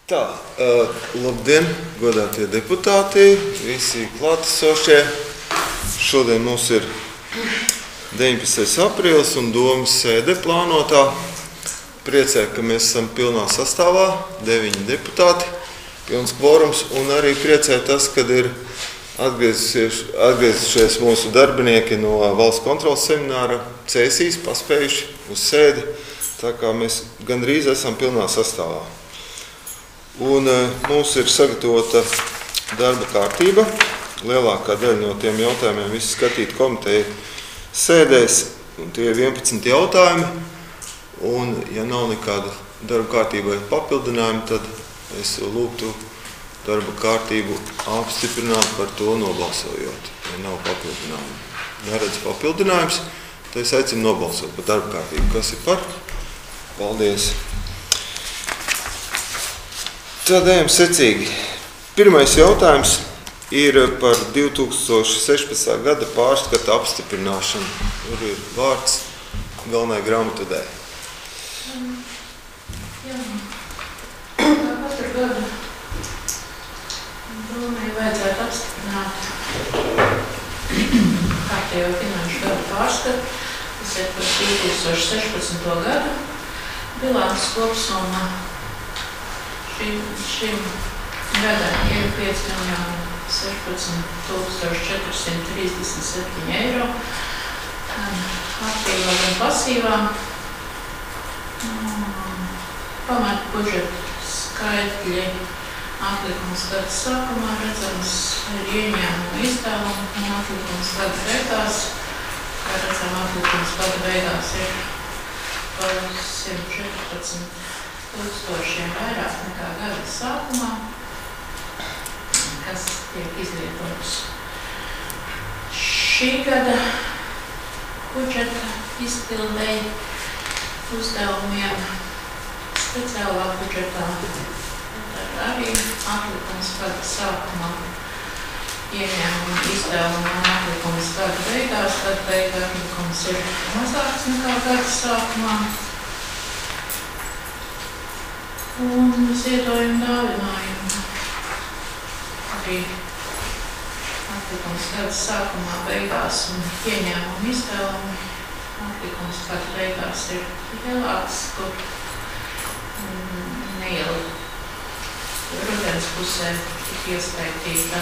Tā, labdien, godātie deputāti, visi klātesošie. Šodien mums ir 19. aprīlis un domas sēde plānotā. Priecē, ka mēs esam pilnā sastāvā, 9 deputāti, pilns kvorums, un arī priecē tas, kad ir atgriezušies mūsu darbinieki no valsts kontrolas semināra CSIs, paspējuši uz sēdi, tā kā mēs gandrīz esam pilnā sastāvā. Un mums ir sagatavota darba kārtība. Lielākā daļa no tiem jautājumiem visi skatīt komiteju sēdēs, un tie ir 11 jautājumi. Un, ja nav nekāda darba kārtībai papildinājuma, tad es lūgtu darba kārtību apstiprināt par to nobalsojot, ja nav papildinājumu. Neredz papildinājums, tad es aicinu nobalsot par darba kārtību. Kas ir par? Paldies! Tad ejam secīgi. Pirmais jautājums ir par 2016. gada pārskata apstiprināšanu. Tur ir vārds galvenajai grāmatvedēji. Jā, kā katru gadu domāju vajadzētu apstiprināt kārtējo finanšu gadu pārskatu, kas ir par 2016. gadu. Bilances kopsumma šim gadam ir 5.016.437 eiro. Aktīvā gan pasīvā. Pamat budžeta skaitļi atlikums gada sākumā redzams ir ieņēmumu izdevumi un atlikums gada beigās. Kā redzam, atlikums gada beigās ir par 114 tūkstošiem vairāk nekā gada sākumā, kas tiek izlietots. Šī gada budžeta izpildēji uzdevumiem speciālā budžetā arī atlikums gada sākumā, ieņēmumu izdevuma un atlikums gada beigās. Gada beigā atlikums ir mazāks nekā gada sākumā. Un ziedojumu dāvinājumu arī atlikums gada sākumā, beigās un ieņēmumu izdevumi. Atlikums gada beigās ir lielāks, kur neilgi rudens pusē tika ieskaitīta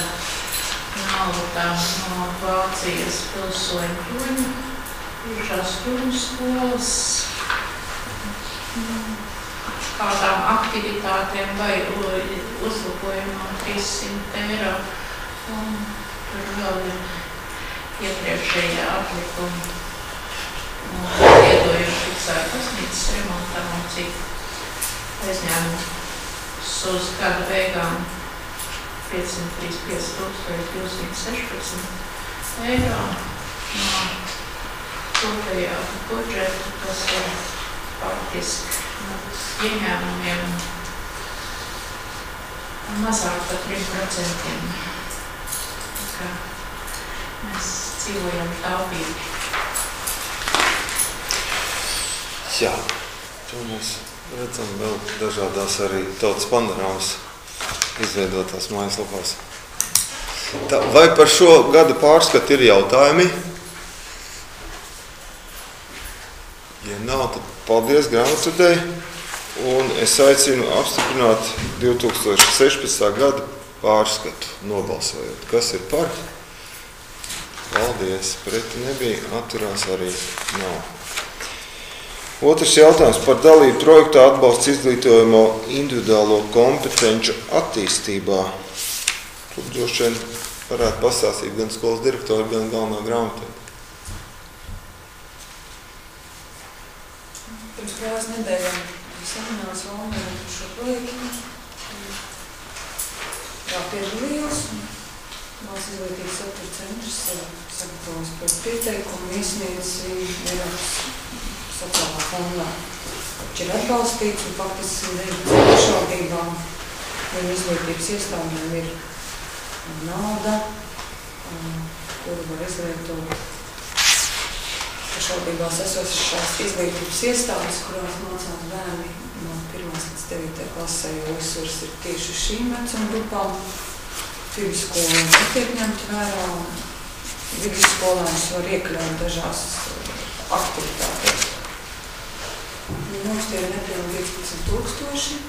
nauda no Vācijas pilsoņu bruņu, bijušās bruņu skolas, kādām aktivitātēm vai uzlabojumam 300 eiro. Un tur vēl ir iepriekšējā atlikuma iedojumi fiksēta baznīcas remontam un citu aizņēmumu uz gada beigām 535.216 eiro no kopējā budžeta, kas ir faktiski ieņēmumiem mazāk par 3%. Tā mēs dzīvojam taupīgi. Jā, to mēs redzam vēl dažādās arī tautas panorāmas izveidotās mājaslapās. Tā, vai par šo gada pārskatu ir jautājumi? Ja nav, tad paldies grāmatvedēji. Un es aicinu apstiprināt 2016. gada pārskatu nobalsojot. Kas ir par? Paldies. Preti nebija, atturās arī nav. Otrs jautājums par dalību projektā atbalsts izglītojamo individuālo kompetenču attīstībā. Tur droši vien varētu pastāstīt gan skolas direktori, gan galvenā grāmatvedēja. Pirms pāris nedēļām seminārs Valmērā par šo projektu. Jā, piedalījos. Valsts izglītības satura centrs sagatavos par pieteikumu iesniedz Eiropas sociālā fondā. Viņš ir atbalstīts un faktiski pašvaldībām un izglītības iestādēm ir nauda, kuru var izlietot pašvaldībās esošās izglītības iestādes, kurās mācās bērni no 1. līdz 9. klasē, jo uzsvars ir tieši uz šīm vecuma grupām. Vidusskola netiek ņemt vērā, un vidusskolēnus var iekļaut dažās aktivitātēs. Mums tie ir nepilni 15,000.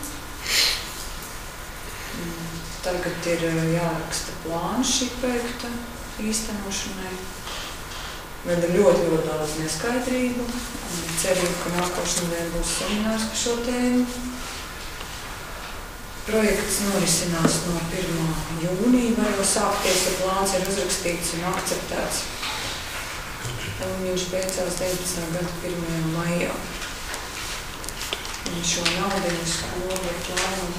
Tagad ir jāraksta plāns šī projekta īstenošanai. Vēl ir ļoti daudz neskaidrību. Cerību, ka nākošais nedēļa būs seminārs par šo tēmu. Projekts norisinās no 1. jūnija, var jau sākties, ja plāns ir uzrakstīts un akceptēts. Un viņš beidzās 19. gada 1. maijā. Un šo naudu skolu var plānot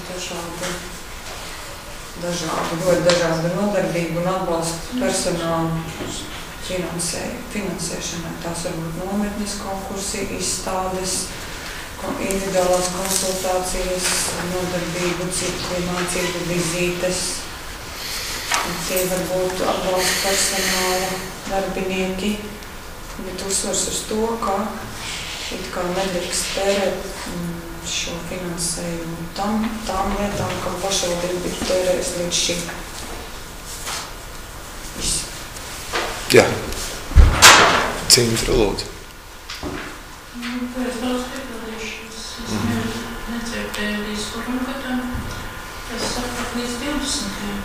ļoti dažādu nodarbību un atbalstu personālu finansēšanai. Tās var būt nometnes konkursi, izstādes, individuālās konsultācijas, nodarbību, cikli, mācību vizītes. Tie var būt atbalsta personāla darbinieki, bet uzsvars uz to, ka it kā nedrīkst tērēt šo finansējumu tām lietām, kam pašvaldība ir tērējis līdz šim. Viss. Jā. Cintra, lūdzu. Pēc daudz piepildīšu. Es nedzirdēju līdz kuram gadam. Es sapratu līdz 20.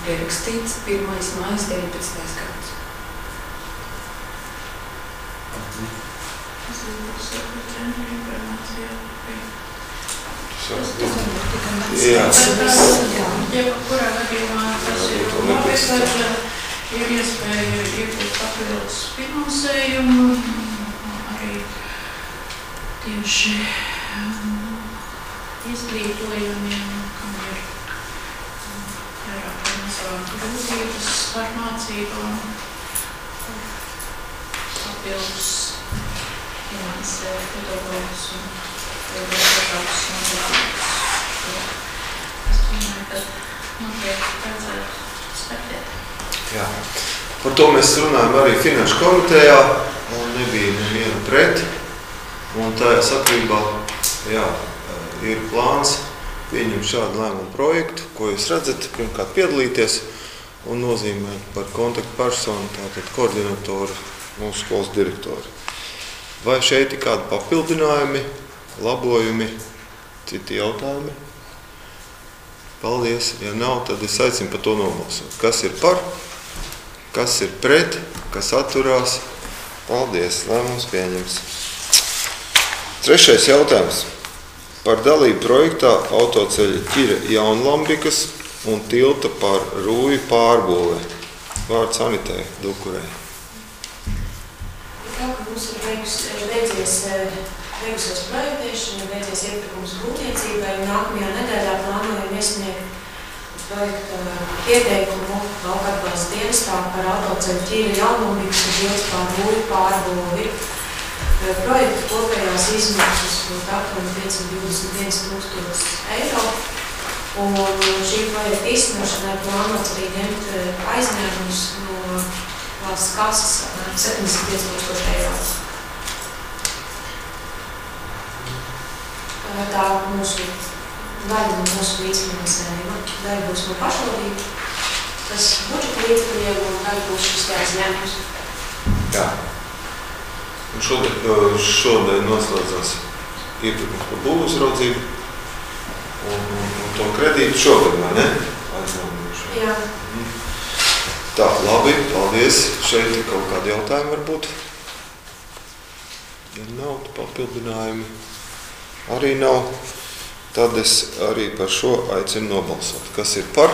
Pierakstīts 1. maijas 19. gads. Es būtu sekretāri informācijā. Jā. Kurā gadījumā tas ir nopietnāk, ir iespēja iegūt papildus finansējumu, arī tieši izglītojumiem, kam ir vairāk vai mazāk grūtības ar mācībām, papildus finansē pedagogus un dažādus nodarbības. Es domāju, ka noteikti vajadzētu startēt. Jā. Par to mēs runājam arī finanšu komitejā, un nebija neviena pret. Un tajā sakrībā, jā, ir plāns pieņemt šādu lēmumu projektu, ko jūs redzat, pirmkārt piedalīties un nozīmēt par kontaktpersonu, tātad koordinatoru, mūsu skolas direktoru. Vai šeit ir kādi papildinājumi, labojumi, citi jautājumi? Paldies. Ja nav, tad es aicinu par to nobalsot. Kas ir par, kas ir pret, kas atturās? Paldies. Lēmums pieņems. 3. jautājums. Par dalību projektā autoceļa Ķira Jaunlambikas un tilta par Rūju pārbūvē. Vārds Anitai Dukurei. Tā, ka mums ir beigusies projektēšana, beidzies iepirkums būvniecībai, un nākamajā nedēļā plānojam iesniegt projekta pieteikumu lauka atbalsta dienestā par autoceļu Ķira Jaunlambikas un tilta par Rūju pārbūvi. Projekta kopējās izmaksas būtu aptuveni 521 000 eiro, un šī projekta īstenošanai plānots arī ņemt aizņēmumus no valsts kases 75 000 eiro. Tā mūsu daļa no mūsu līdzfinansējuma. Daļa būs no pašvaldību, tas budžeta līdzekļiem, un daļa būs šis aizņēmums. Jā. Un šodien noslēdzās iepirkums par būvuzraudzību un to kredītu šogad, vai ne? Jā. Tā, labi, paldies. Šeit ir kaut kādi jautājumi varbūt. Ja nav papildinājumi, arī nav. Tad es arī par šo aicinu nobalsot. Kas ir par?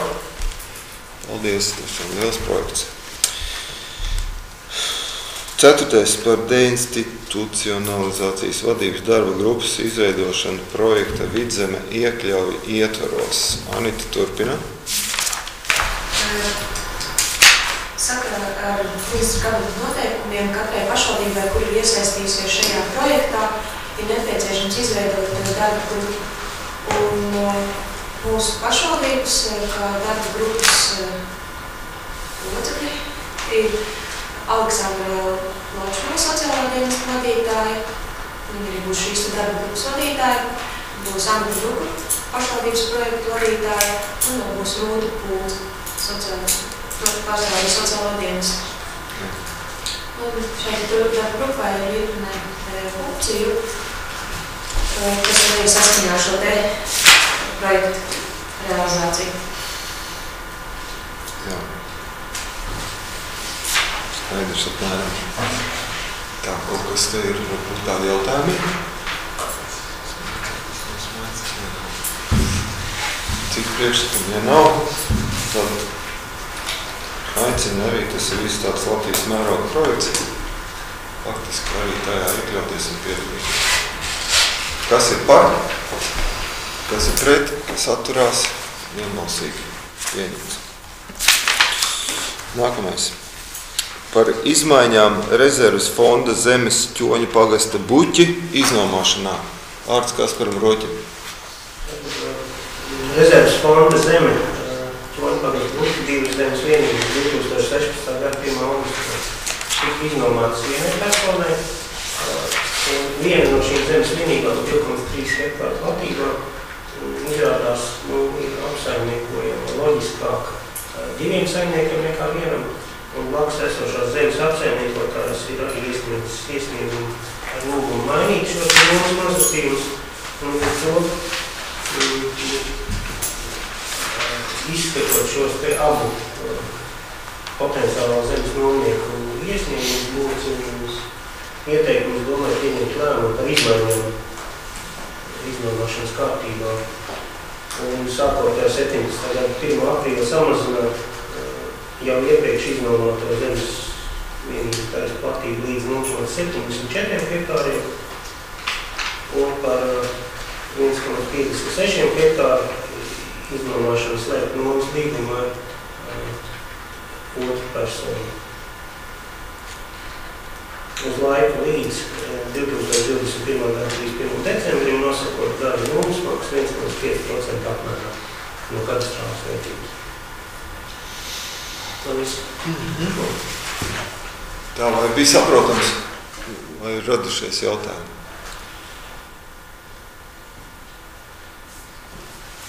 Paldies, tiešām liels projekts. 4. par deinstitucionalizācijas vadības darba grupas izveidošanu projekta Vidzeme iekļauj ietvaros. Anita turpina. Sakarā ar ministru kabineta noteikumiem katrai pašvaldībai, kur ir iesaistījusies šajā projektā, ir nepieciešams izveidot darba grupu. Un mūsu pašvaldības, kā darba grupas locekļi, ir Aleksandra Ločmana sociālā dienesta vadītāja. Viņa arī būs šīs darba grupas vadītāja. būs Anna Druga, pašvaldības projektu vadītāja, un vēl būs Rūta Pūta, pārstāvja sociālo dienestu. Un šeit darba grupā ir virkne opciju, kas arī saskaņā šo te projektu realizāciju. Jā. Skaidrs apmēram. Tā, kaut kas te ir, varbūt tādi jautājumi. Cik priekšsakumi, ja nav, tad aicinu arī, tas ir viss tāds Latvijas mēroga projekts. Faktiski arī tajā iekļauties un piedalīties. Kas ir par, kas ir pret, kas atturās, vienbalsīgi pieņemts. Nākamais. Par izmaiņām rezerves fonda zemes Ķoņu pagasta buķi iznomāšanā. Vārds Kasparam Roķim. Rezerves fonda zeme Ķoņu pagasta buķi divas zemes vienības 2016. Gada 1. augustā tika iznomātas vienai personai. Viena no šīm zemes vienībām 2,3 hektāru platībā izrādās ir apsaimniekojama loģiskāk diviem saimniekiem nekā vienam. Un blakus esošās zemes apsaimniekotājs ir arī iesniegumu ar lūgumu mainīt šos zemes nosacījumus. Un to izskatot šos te abu potenciālā zemes nomnieku iesniegumus, būtu ieteikums domāt pieņemt lēmumu par izmaiņām iznomāšanas kārtībā. Un sākot ar 17. gada 1. aprīli samazināt jau iepriekš iznomāto zemes vienības platību līdz 0,74 hektāriem un par 1,56 hektāru iznomāšanu slēgt nomas līgumā ar otru personu. Uz laiku līdz 2021. gada 31. decembrim nosakot gada nomas maksu 1,5% apmērā no katastrālas vērtības. Tā, vai bija saprotams, vai ir radušies jautājumi?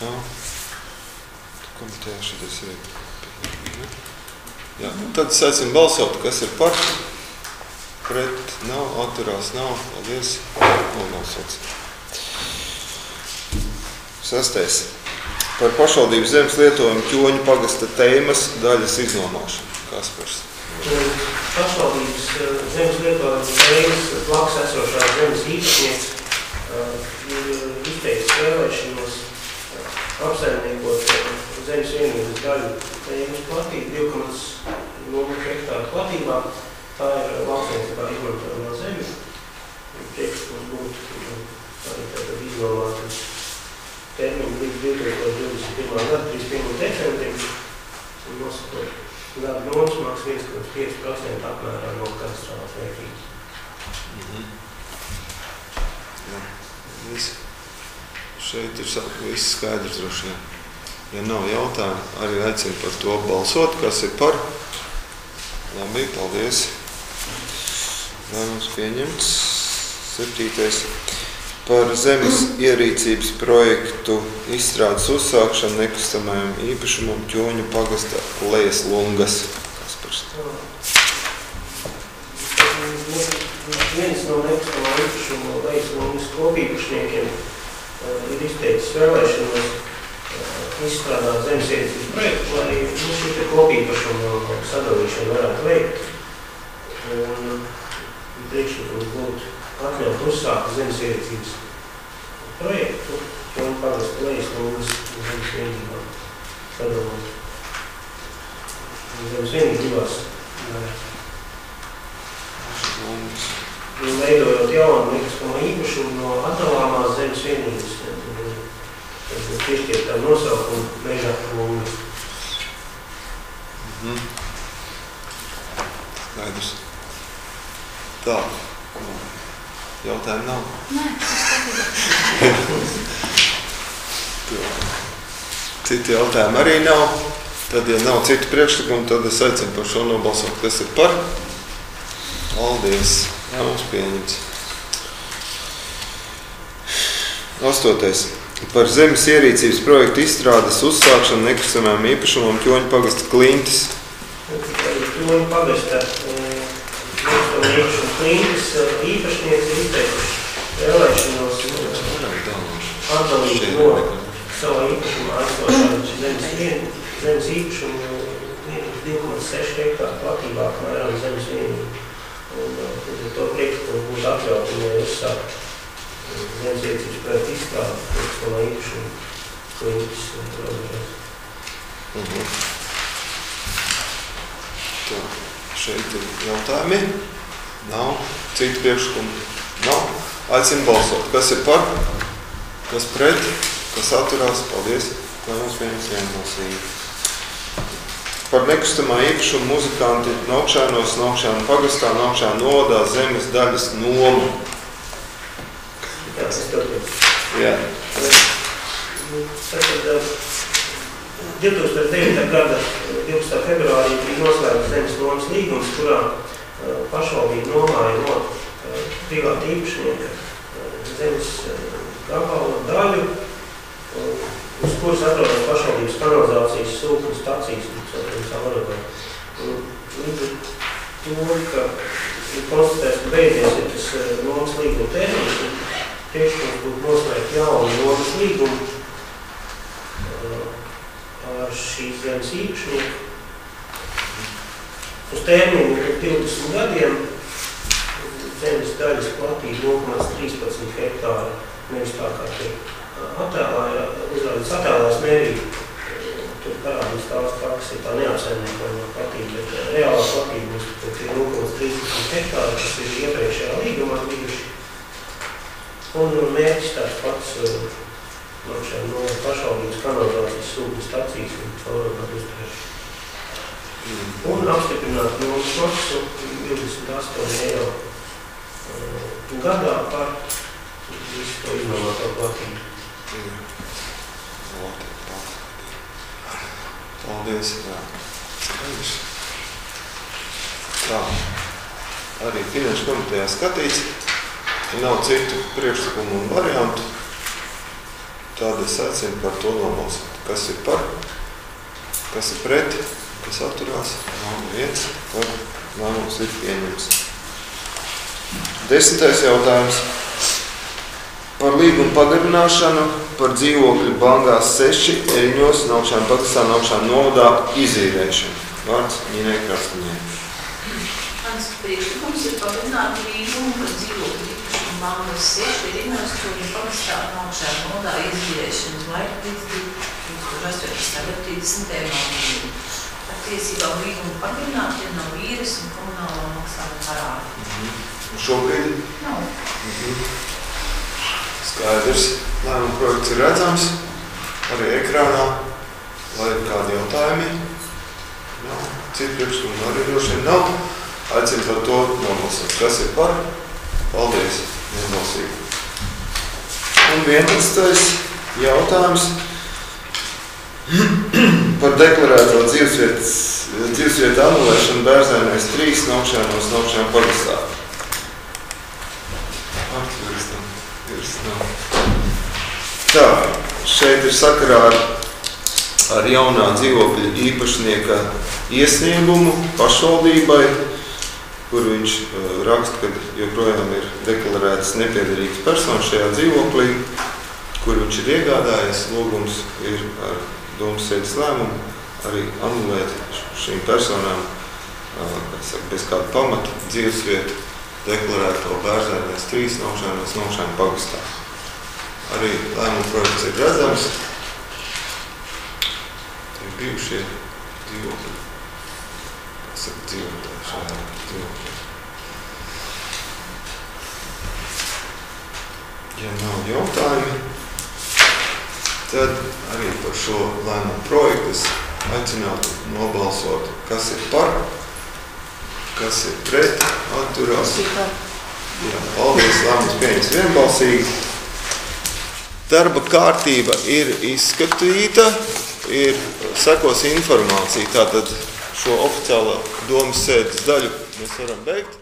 Jā. Komitejā šitais ir. Jā, tad sācim balsot, kas ir par, pret, nav, atturās, nav, paldies, nobalsots. 6. Par pašvaldības zemes lietojumu Ķoņu pagasta teimas daļas iznomāšanu. Kaspars. Pašvaldības zemes lietojumu teimas blakus esošās zemes īpašnieks ir izteicis vēlēšanos apsaimniekot zemes vienības daļu teimas platību 2,0 hektāru platībā. Tā ir lauksaimniecībā izmantojamā zeme. Priekšlikums būtu tātad iznomāt termiņu līdz 2021. gada 31. decembrim un nosakot gada nomas maksu 1,5% apmērā no katastrālas vērtības. Jā, šeit ir viss skaidrs droši vien. Ja nav jautājumu, arī aicinu par to balsot, kas ir par. Labi, paldies. Lēmums pieņemts. 7. Par zemes ierīcības projektu izstrādes uzsākšanu nekustamajam īpašumam Ķoņu pagasta Lejas Lungas. Kaspars. Viens no nekustamā īpašuma Lejas Lungas kopīpašniekiem ir izteicis vēlēšanos izstrādāt zemes ierīcības projektu, lai šī kopīpašuma sadalīšana varētu veikt. Un priekšlikums būtu atļaut uzsākt zemes ierīcības projektu, Ķoņu pagasta Lejas Lungas zemes vienībām sadalot. Zemes vienības divās daļās. Veidojot jaunu nekustamo īpašumu no atdalāmās zemes vienības, tad piešķirt tā nosaukumu Meža Lungas. Skaidrs. Tā. Jautājumu nav? Nē, tas Citi jautājumi arī nav. Tad, ja nav citu priekšlikumu, tad es aicinu par šo nobalsot, kas ir par. Paldies. Lēmums pieņemts. 8. Par zemes ierīcības projektu izstrādes uzsākšanu nekustamajam īpašumam Ķoņu pagasta Klintis. Ķoņu pagasta nekustamajam īpašumu Klintis īpašnieks ir izteikuši vēlēšanos atdalīt no savā īpašumā aizstošā zemes īpašumu 2,6 hektāru platībā apmēram zemes vienību. Un to priekšlikumu būtu atļaut viņai uzsākt zemes ierīcības projektu izstrādi nekustamā īpašuma Klintis robežās. Tā, šeit ir jautājumi. Nav. Citu priekšlikumu nav. Aicinu balsot. Kas ir par? Kas pret? Kas atturās? Paldies. Lai mums pieņems vienbalsīgi. Par nekustamā īpašuma muzikanti Naukšēnos, Naukšēnu pagastā, Naukšēnu novadā zemes daļas nomu. Jā. Tātad 2009. gada 12. februārī bija noslēgts zemes nomas līgums, kurā pašvaldība nomāja no privāta īpašnieka zemes gabalu daļu, uz kuras atrodas pašvaldības kanalizācijas sūkņu stacijas. Līdz ar to, ka ir konstatēts, ka beidzies ir tas nomas līguma termiņš, priekšlikums būtu noslēgt jaunu nomas līgumu ar šīs zemes īpašnieku. Uz termiņu 20 gadiem zemes daļas platība 0,13 hektāra, nevis tā kā tiek uzrādīts attēlās mērīgi. Tur parādīs tās, kas ir tā neapsaimniekojumā platība, bet reālā platība būs 0,13 hektāra, kas ir iepriekšējā līgumā bijuši. Un mērķis tāds pats no pašvaldības kanalizācijas sūkņu stacijas un caurvadu uzturēšanu. Un apstiprināt nomas maksu 28 eiro gadā par visu to iznomāto platību. Paldies. Tā. Arī finanšu komitejā skatīts. Nav citu priekšlikumu un variantu. Tad es aicinu par to nobalsot. Kas ir par? Kas ir pret? Kas atturās? Nav neviens. Tad lēmums ir pieņems. 10. jautājums. Par līgumu pagarināšanu par dzīvokļu Bangās 6 Eriņos, Naukšēnu pagastā, Naukšēnu novadā izīrēšanu. Vārds Ņinai Krastiņai. Mans priekšlikums ir pagarināt līgumu par dzīvokļu īpašumu Bangās 6 Eriņos, Ķoņu pagastā, Naukšēnu novadā izīrēšanas laiku līdz 2018. gada 30. novembrim. Ar tiesībām līgumu pagarināt ir nav īres un komunālo maksājumu parādi. Šobrīd? Nav. Skaidrs. Lēmuma projekts ir redzams arī ekrānā. Vai ir kādi jautājumi? Nav. Citu priekšlikumu arī droši vien nav. Aicinu par to nobalsot. Kas ir par? Paldies. Vienbalsīgi. Un 11. jautājums par deklarēto dzīvesvietu anulēšanu Bērzēnēs 3 Naukšēnos, Naukšēnu pagastā. Tā, šeit ir sakarā ar jaunā dzīvokļa īpašnieka iesniegumu pašvaldībai, kur viņš raksta, ka joprojām ir deklarētas nepiederīgas personas šajā dzīvoklī, kur viņš ir iegādājies. Lūgums ir ar domas sēdes lēmumu arī anulēt šīm personām bez kāda pamata dzīvesvietu deklarēto Bērzēnēs 3 Naukšēnos, Naukšēnu pagastā. Arī lēmuma projekts ir redzams. Tie ir bijušie dzīvokļi. Kas saka dzīvotāji šajā dzīvoklī? Ja nav jautājumi, tad arī par šo lēmumu projektu es aicinātu nobalsot, kas ir par, kas ir pret, atturās. Jā, paldies, lēmums pieņems vienbalsīgi. Darba kārtība ir izskatīta, sekos informācija, tātad šo oficiālo domas sēdes daļu mēs varam beigt.